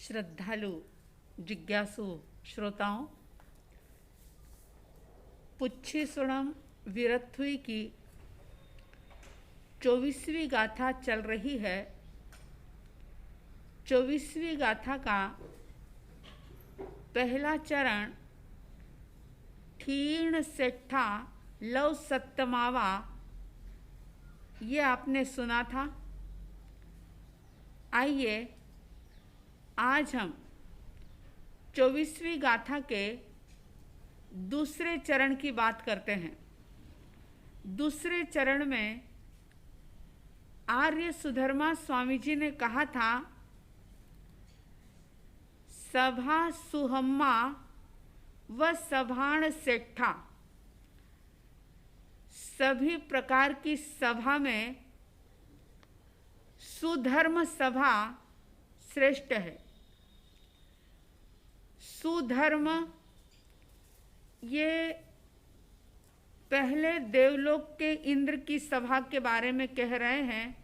श्रद्धालु जिज्ञासु श्रोताओं, पुच्छीसुणम वीरथुई की 24वीं गाथा चल रही है। 24वीं गाथा का पहला चरण ठीण सेठा लव सत्तमावा, ये आपने सुना था। आइए आज हम 24वीं गाथा के दूसरे चरण की बात करते हैं। दूसरे चरण में आर्य सुधर्मा स्वामी जी ने कहा था, सभा सुहम्मा व सभाण सेठा, सभी प्रकार की सभा में सुधर्म सभा श्रेष्ठ है। सुधर्म ये पहले देवलोक के इंद्र की सभा के बारे में कह रहे हैं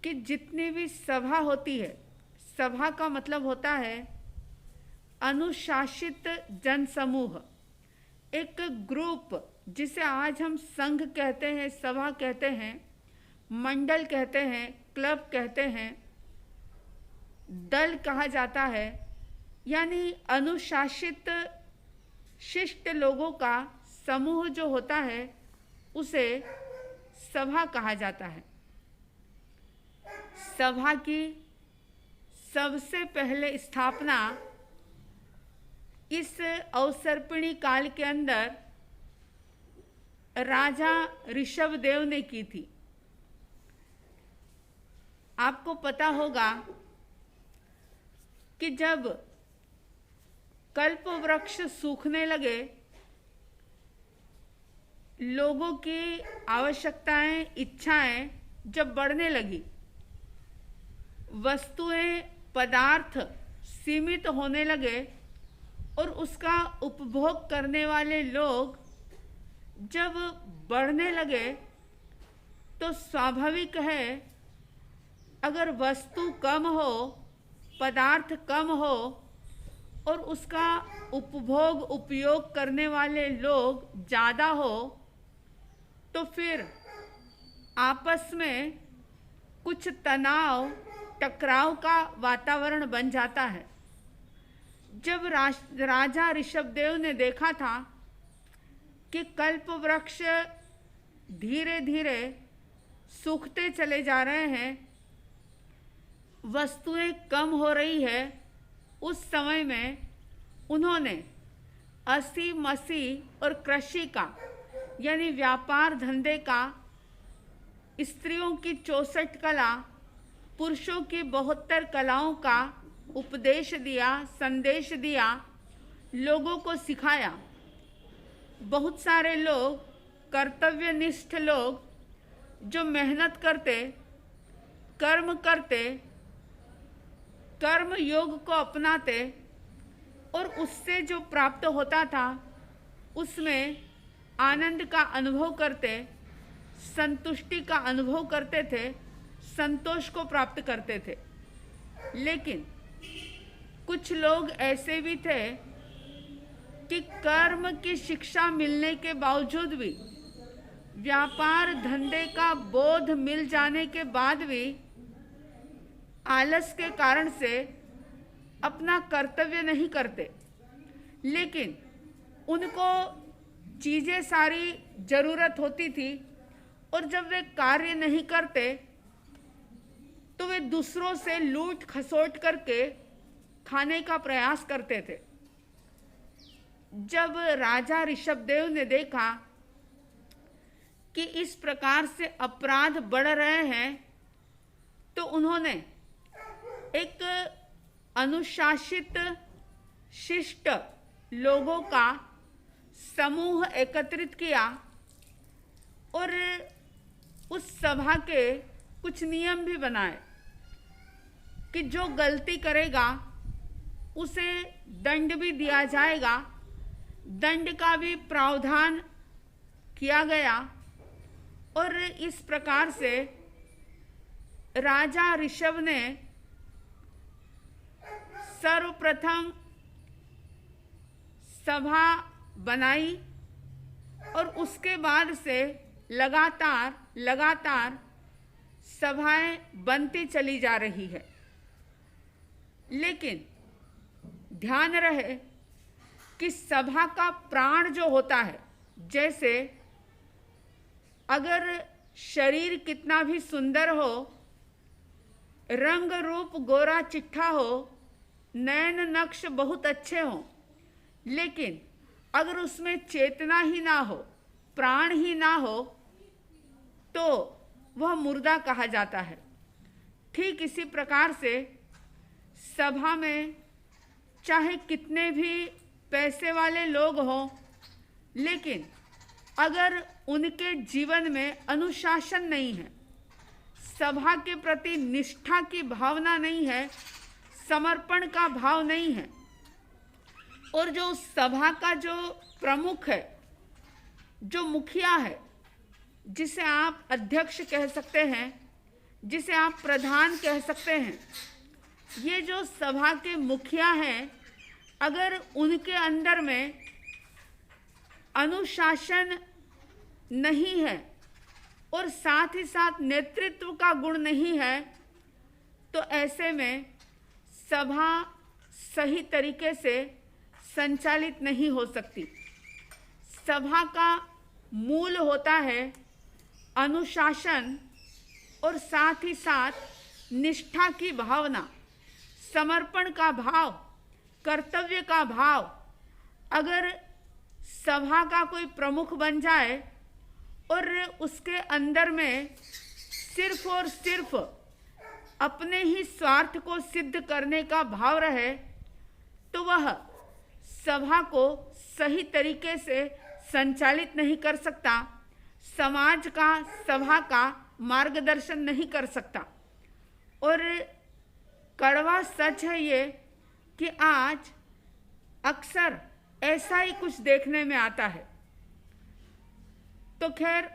कि जितनी भी सभा होती है, सभा का मतलब होता है अनुशासित जनसमूह, एक ग्रुप, जिसे आज हम संघ कहते हैं, सभा कहते हैं, मंडल कहते हैं, क्लब कहते हैं, दल कहा जाता है। यानी अनुशासित शिष्ट लोगों का समूह जो होता है उसे सभा कहा जाता है। सभा की सबसे पहले स्थापना इस अवसर्पिणी काल के अंदर राजा ऋषभदेव ने की थी। आपको पता होगा कि जब कल्प वृक्ष सूखने लगे, लोगों की आवश्यकताएं, इच्छाएं जब बढ़ने लगी, वस्तुएं, पदार्थ सीमित होने लगे और उसका उपभोग करने वाले लोग जब बढ़ने लगे, तो स्वाभाविक है अगर वस्तु कम हो, पदार्थ कम हो और उसका उपभोग उपयोग करने वाले लोग ज़्यादा हो, तो फिर आपस में कुछ तनाव, टकराव का वातावरण बन जाता है। जब राजा ऋषभदेव ने देखा था कि कल्प वृक्ष धीरे धीरे सूखते चले जा रहे हैं, वस्तुएं कम हो रही है, उस समय में उन्होंने अस्सी मसी और कृषि का यानी व्यापार धंधे का, स्त्रियों की 64 कला, पुरुषों की 72 कलाओं का उपदेश दिया, संदेश दिया, लोगों को सिखाया। बहुत सारे लोग, कर्तव्यनिष्ठ लोग जो मेहनत करते, कर्म करते, कर्म योग को अपनाते और उससे जो प्राप्त होता था उसमें आनंद का अनुभव करते, संतुष्टि का अनुभव करते थे, संतोष को प्राप्त करते थे। लेकिन कुछ लोग ऐसे भी थे कि कर्म की शिक्षा मिलने के बावजूद भी, व्यापार धंधे का बोध मिल जाने के बाद भी आलस के कारण से अपना कर्तव्य नहीं करते। लेकिन उनको चीज़ें सारी ज़रूरत होती थी और जब वे कार्य नहीं करते तो वे दूसरों से लूट खसोट करके खाने का प्रयास करते थे। जब राजा ऋषभदेव ने देखा कि इस प्रकार से अपराध बढ़ रहे हैं, तो उन्होंने एक अनुशासित शिष्ट लोगों का समूह एकत्रित किया और उस सभा के कुछ नियम भी बनाए कि जो गलती करेगा उसे दंड भी दिया जाएगा। दंड का भी प्रावधान किया गया और इस प्रकार से राजा ऋषभ ने सर्वप्रथम सभा बनाई और उसके बाद से लगातार सभाएं बनती चली जा रही है। लेकिन ध्यान रहे कि सभा का प्राण जो होता है, जैसे अगर शरीर कितना भी सुंदर हो, रंग रूप गोरा चिट्ठा हो, नयन नक्श बहुत अच्छे हों, लेकिन अगर उसमें चेतना ही ना हो, प्राण ही ना हो, तो वह मुर्दा कहा जाता है। ठीक इसी प्रकार से सभा में चाहे कितने भी पैसे वाले लोग हों, लेकिन अगर उनके जीवन में अनुशासन नहीं है, सभा के प्रति निष्ठा की भावना नहीं है, समर्पण का भाव नहीं है, और जो सभा का जो प्रमुख है, जो मुखिया है, जिसे आप अध्यक्ष कह सकते हैं, जिसे आप प्रधान कह सकते हैं, ये जो सभा के मुखिया हैं, अगर उनके अंदर में अनुशासन नहीं है और साथ ही साथ नेतृत्व का गुण नहीं है, तो ऐसे में सभा सही तरीके से संचालित नहीं हो सकती। सभा का मूल होता है अनुशासन और साथ ही साथ निष्ठा की भावना, समर्पण का भाव, कर्तव्य का भाव। अगर सभा का कोई प्रमुख बन जाए और उसके अंदर में सिर्फ और सिर्फ अपने ही स्वार्थ को सिद्ध करने का भाव रहे, तो वह सभा को सही तरीके से संचालित नहीं कर सकता, समाज का, सभा का मार्गदर्शन नहीं कर सकता। और कड़वा सच है ये कि आज अक्सर ऐसा ही कुछ देखने में आता है। तो खैर,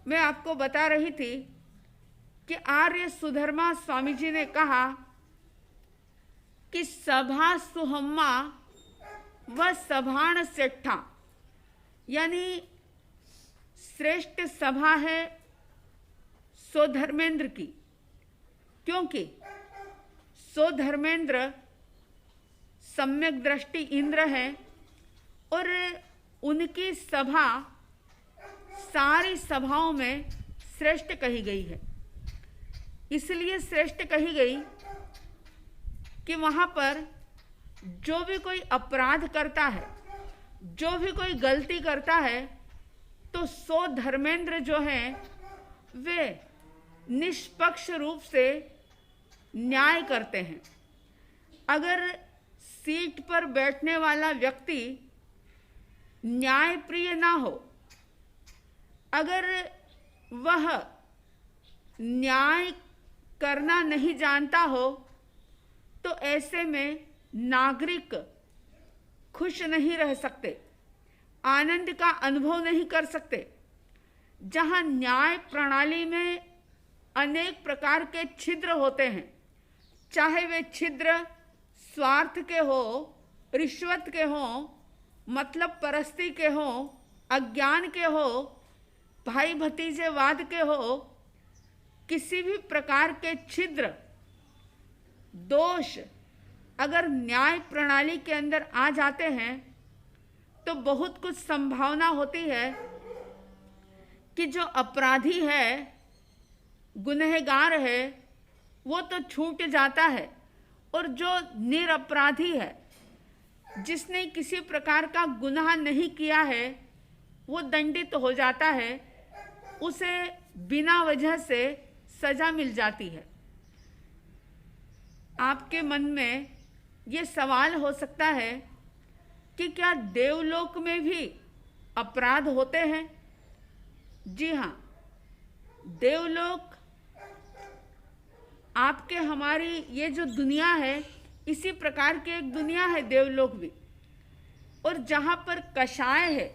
मैं आपको बता रही थी कि आर्य सुधर्मा स्वामी जी ने कहा कि सभा सुहम्मा व सभाण सेठा, यानी श्रेष्ठ सभा है स्वधर्मेंद्र की, क्योंकि स्वधर्मेंद्र सम्यक दृष्टि इंद्र है और उनकी सभा सारी सभाओं में श्रेष्ठ कही गई है। इसलिए श्रेष्ठ कही गई कि वहाँ पर जो भी कोई अपराध करता है, जो भी कोई गलती करता है, तो सो धर्मेंद्र जो हैं वे निष्पक्ष रूप से न्याय करते हैं। अगर सीट पर बैठने वाला व्यक्ति न्यायप्रिय ना हो, अगर वह न्याय करना नहीं जानता हो, तो ऐसे में नागरिक खुश नहीं रह सकते, आनंद का अनुभव नहीं कर सकते। जहां न्याय प्रणाली में अनेक प्रकार के छिद्र होते हैं, चाहे वे छिद्र स्वार्थ के हो, रिश्वत के हो, मतलब परस्ती के हो, अज्ञान के हो, भाई भतीजेवाद के हो, किसी भी प्रकार के छिद्र दोष अगर न्याय प्रणाली के अंदर आ जाते हैं, तो बहुत कुछ संभावना होती है कि जो अपराधी है, गुनहगार है, वो तो छूट जाता है, और जो निरपराधी है, जिसने किसी प्रकार का गुनाह नहीं किया है, वो दंडित हो जाता है, उसे बिना वजह से सजा मिल जाती है। आपके मन में ये सवाल हो सकता है कि क्या देवलोक में भी अपराध होते हैं? जी हाँ, देवलोक आपके हमारी ये जो दुनिया है, इसी प्रकार की एक दुनिया है देवलोक भी। और जहाँ पर कषाय है,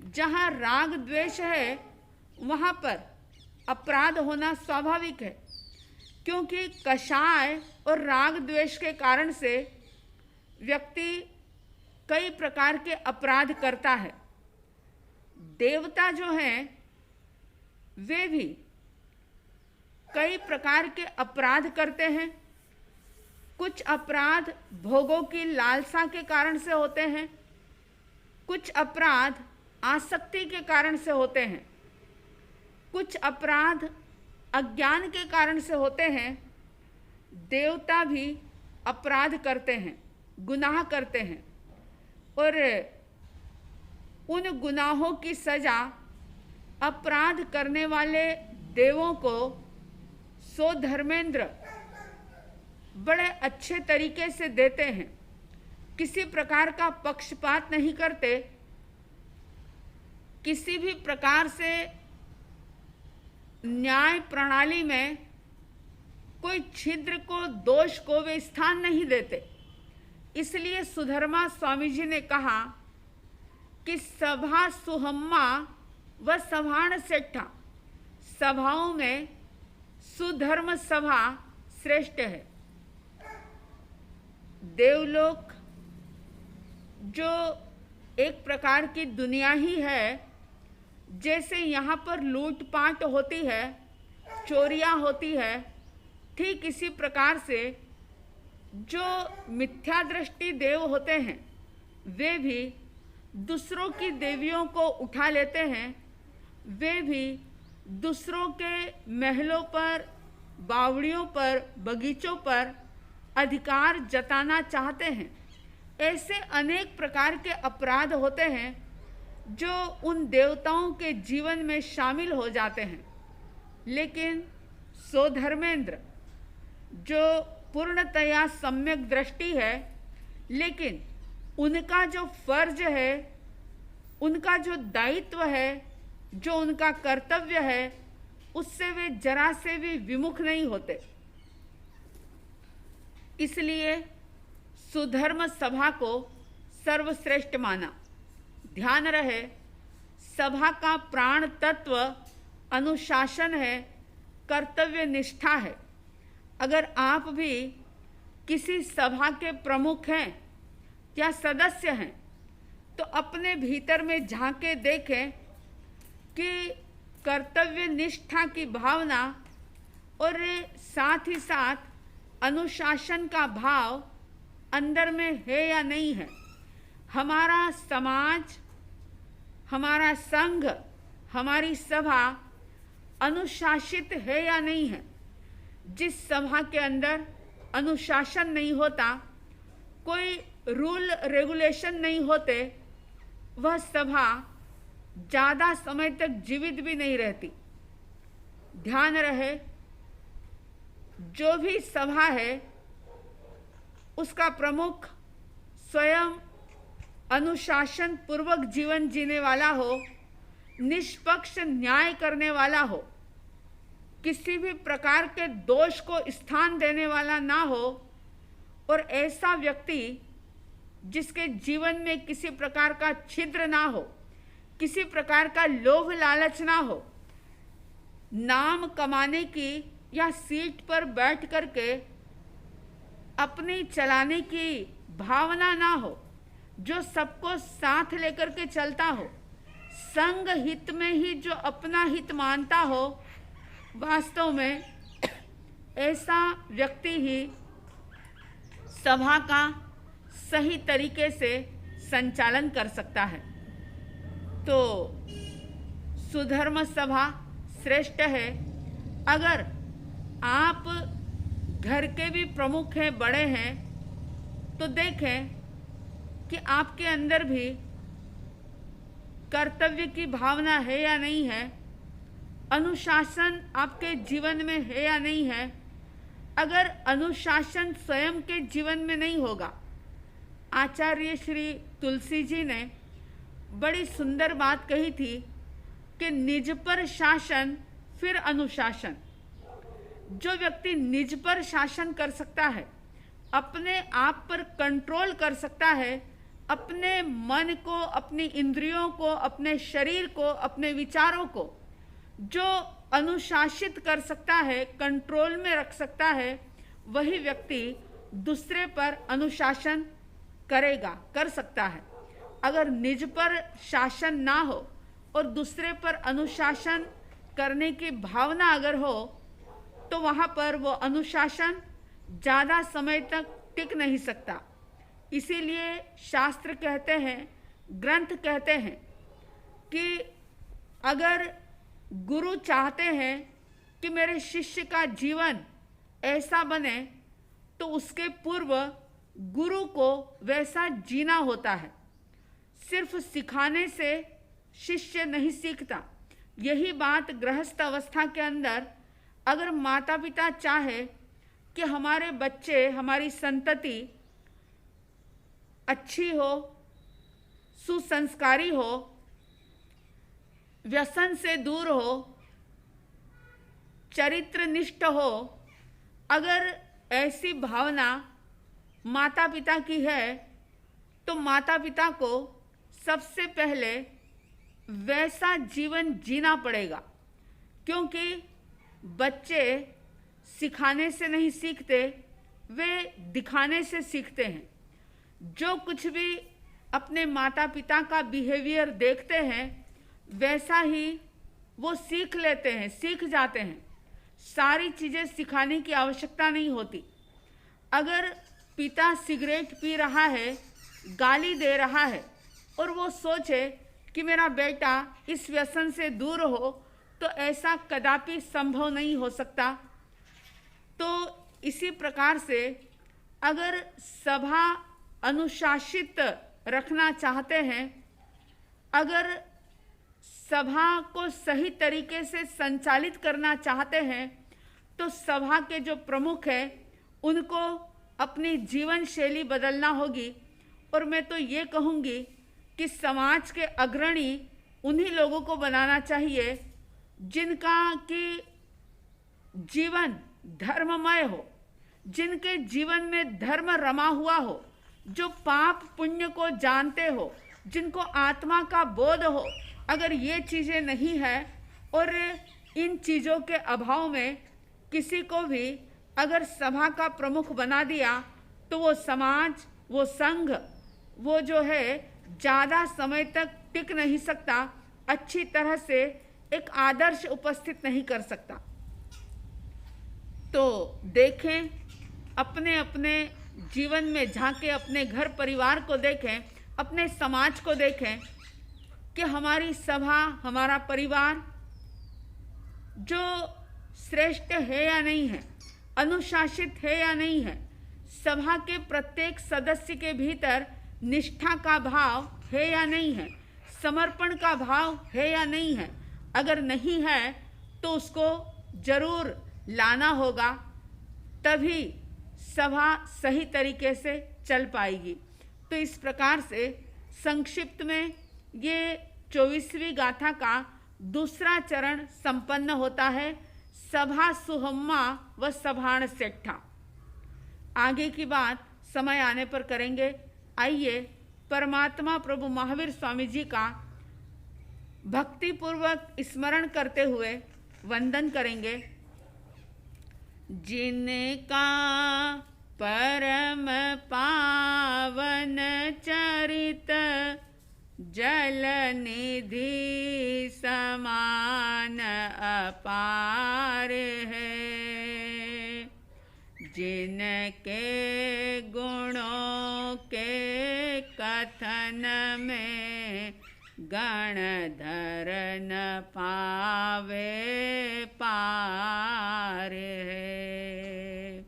जहाँ राग द्वेष है, वहाँ पर अपराध होना स्वाभाविक है। क्योंकि कषाय और राग द्वेष के कारण से व्यक्ति कई प्रकार के अपराध करता है। देवता जो हैं वे भी कई प्रकार के अपराध करते हैं। कुछ अपराध भोगों की लालसा के कारण से होते हैं, कुछ अपराध आसक्ति के कारण से होते हैं, कुछ अपराध अज्ञान के कारण से होते हैं। देवता भी अपराध करते हैं, गुनाह करते हैं, और उन गुनाहों की सजा अपराध करने वाले देवों को सो धर्मेंद्र बड़े अच्छे तरीके से देते हैं। किसी प्रकार का पक्षपात नहीं करते, किसी भी प्रकार से न्याय प्रणाली में कोई छिद्र को, दोष को वे स्थान नहीं देते। इसलिए सुधर्मा स्वामी जी ने कहा कि सभा सुहम्मा व सभाण सेठा, सभाओं में सुधर्म सभा श्रेष्ठ है। देवलोक जो एक प्रकार की दुनिया ही है, जैसे यहाँ पर लूटपाट होती है, चोरियाँ होती है, ठीक इसी प्रकार से जो मिथ्या दृष्टि देव होते हैं वे भी दूसरों की देवियों को उठा लेते हैं, वे भी दूसरों के महलों पर, बावड़ियों पर, बगीचों पर अधिकार जताना चाहते हैं। ऐसे अनेक प्रकार के अपराध होते हैं जो उन देवताओं के जीवन में शामिल हो जाते हैं। लेकिन सो धर्मेंद्र जो पूर्णतया सम्यक दृष्टि है, लेकिन उनका जो फर्ज है, उनका जो दायित्व है, जो उनका कर्तव्य है, उससे वे जरा से भी विमुख नहीं होते। इसलिए सुधर्म सभा को सर्वश्रेष्ठ माना। ध्यान रहे, सभा का प्राण तत्व अनुशासन है, कर्तव्य निष्ठा है। अगर आप भी किसी सभा के प्रमुख हैं या सदस्य हैं तो अपने भीतर में झांके देखें कि कर्तव्य निष्ठा की भावना और साथ ही साथ अनुशासन का भाव अंदर में है या नहीं है। हमारा समाज, हमारा संघ, हमारी सभा अनुशासित है या नहीं है। जिस सभा के अंदर अनुशासन नहीं होता, कोई रूल रेगुलेशन नहीं होते, वह सभा ज़्यादा समय तक जीवित भी नहीं रहती। ध्यान रहे, जो भी सभा है उसका प्रमुख स्वयं अनुशासन पूर्वक जीवन जीने वाला हो, निष्पक्ष न्याय करने वाला हो, किसी भी प्रकार के दोष को स्थान देने वाला ना हो, और ऐसा व्यक्ति जिसके जीवन में किसी प्रकार का छिद्र ना हो, किसी प्रकार का लोभ लालच ना हो, नाम कमाने की या सीट पर बैठ करके अपनी चलाने की भावना ना हो, जो सबको साथ लेकर के चलता हो, संग हित में ही जो अपना हित मानता हो, वास्तव में ऐसा व्यक्ति ही सभा का सही तरीके से संचालन कर सकता है। तो सुधर्म सभा श्रेष्ठ है। अगर आप घर के भी प्रमुख हैं, बड़े हैं, तो देखें कि आपके अंदर भी कर्तव्य की भावना है या नहीं है, अनुशासन आपके जीवन में है या नहीं है। अगर अनुशासन स्वयं के जीवन में नहीं होगा, आचार्य श्री तुलसी जी ने बड़ी सुंदर बात कही थी कि निज पर शासन फिर अनुशासन। जो व्यक्ति निज पर शासन कर सकता है, अपने आप पर कंट्रोल कर सकता है, अपने मन को, अपनी इंद्रियों को, अपने शरीर को, अपने विचारों को जो अनुशासित कर सकता है, कंट्रोल में रख सकता है, वही व्यक्ति दूसरे पर अनुशासन कर सकता है। अगर निज पर शासन ना हो और दूसरे पर अनुशासन करने की भावना अगर हो, तो वहाँ पर वो अनुशासन ज़्यादा समय तक टिक नहीं सकता। इसीलिए शास्त्र कहते हैं, ग्रंथ कहते हैं कि अगर गुरु चाहते हैं कि मेरे शिष्य का जीवन ऐसा बने, तो उसके पूर्व गुरु को वैसा जीना होता है। सिर्फ सिखाने से शिष्य नहीं सीखता। यही बात गृहस्थ अवस्था के अंदर अगर माता पिता चाहे कि हमारे बच्चे, हमारी संतति अच्छी हो, सुसंस्कारी हो, व्यसन से दूर हो, चरित्रनिष्ठ हो, अगर ऐसी भावना माता पिता की है, तो माता पिता को सबसे पहले वैसा जीवन जीना पड़ेगा। क्योंकि बच्चे सिखाने से नहीं सीखते, वे दिखाने से सीखते हैं। जो कुछ भी अपने माता पिता का बिहेवियर देखते हैं, वैसा ही वो सीख लेते हैं, सीख जाते हैं। सारी चीज़ें सिखाने की आवश्यकता नहीं होती। अगर पिता सिगरेट पी रहा है, गाली दे रहा है, और वो सोचे कि मेरा बेटा इस व्यसन से दूर हो, तो ऐसा कदापि संभव नहीं हो सकता। तो इसी प्रकार से अगर सभा अनुशासित रखना चाहते हैं, अगर सभा को सही तरीके से संचालित करना चाहते हैं, तो सभा के जो प्रमुख हैं उनको अपनी जीवन शैली बदलना होगी। और मैं तो ये कहूँगी कि समाज के अग्रणी उन्हीं लोगों को बनाना चाहिए जिनका कि जीवन धर्ममय हो, जिनके जीवन में धर्म रमा हुआ हो, जो पाप पुण्य को जानते हो, जिनको आत्मा का बोध हो। अगर ये चीज़ें नहीं है और इन चीज़ों के अभाव में किसी को भी अगर सभा का प्रमुख बना दिया, तो वो समाज, वो संघ, वो जो है ज़्यादा समय तक टिक नहीं सकता, अच्छी तरह से एक आदर्श उपस्थित नहीं कर सकता। तो देखें, अपने अपने जीवन में झांके, अपने घर परिवार को देखें, अपने समाज को देखें कि हमारी सभा, हमारा परिवार जो श्रेष्ठ है या नहीं है, अनुशासित है या नहीं है, सभा के प्रत्येक सदस्य के भीतर निष्ठा का भाव है या नहीं है, समर्पण का भाव है या नहीं है। अगर नहीं है तो उसको जरूर लाना होगा, तभी सभा सही तरीके से चल पाएगी। तो इस प्रकार से संक्षिप्त में ये 24वीं गाथा का दूसरा चरण संपन्न होता है, सभा सुहम्मा व सभाण सेठा। आगे की बात समय आने पर करेंगे। आइए परमात्मा प्रभु महावीर स्वामी जी का भक्तिपूर्वक स्मरण करते हुए वंदन करेंगे। जिनका परम पावन चरित जल निधि समान अपार है, जिनके गुणों के कथन में गणधर न पावे पार है।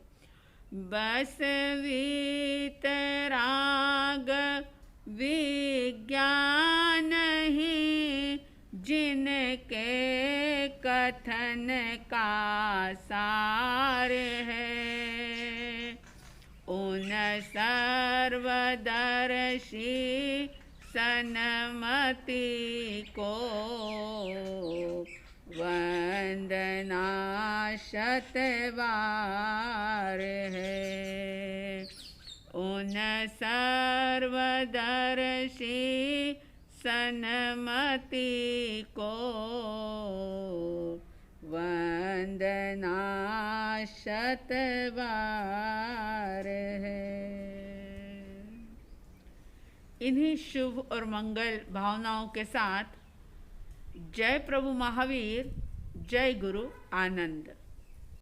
बस वीतराग विज्ञान ही जिनके कथन का सार है, उन सर्वदर्शी सन्मति को वंदना शतबार है। उन सर्वदर्शी सन्मति को वंदना शतबार है। इन्हीं शुभ और मंगल भावनाओं के साथ जय प्रभु महावीर, जय गुरु आनंद।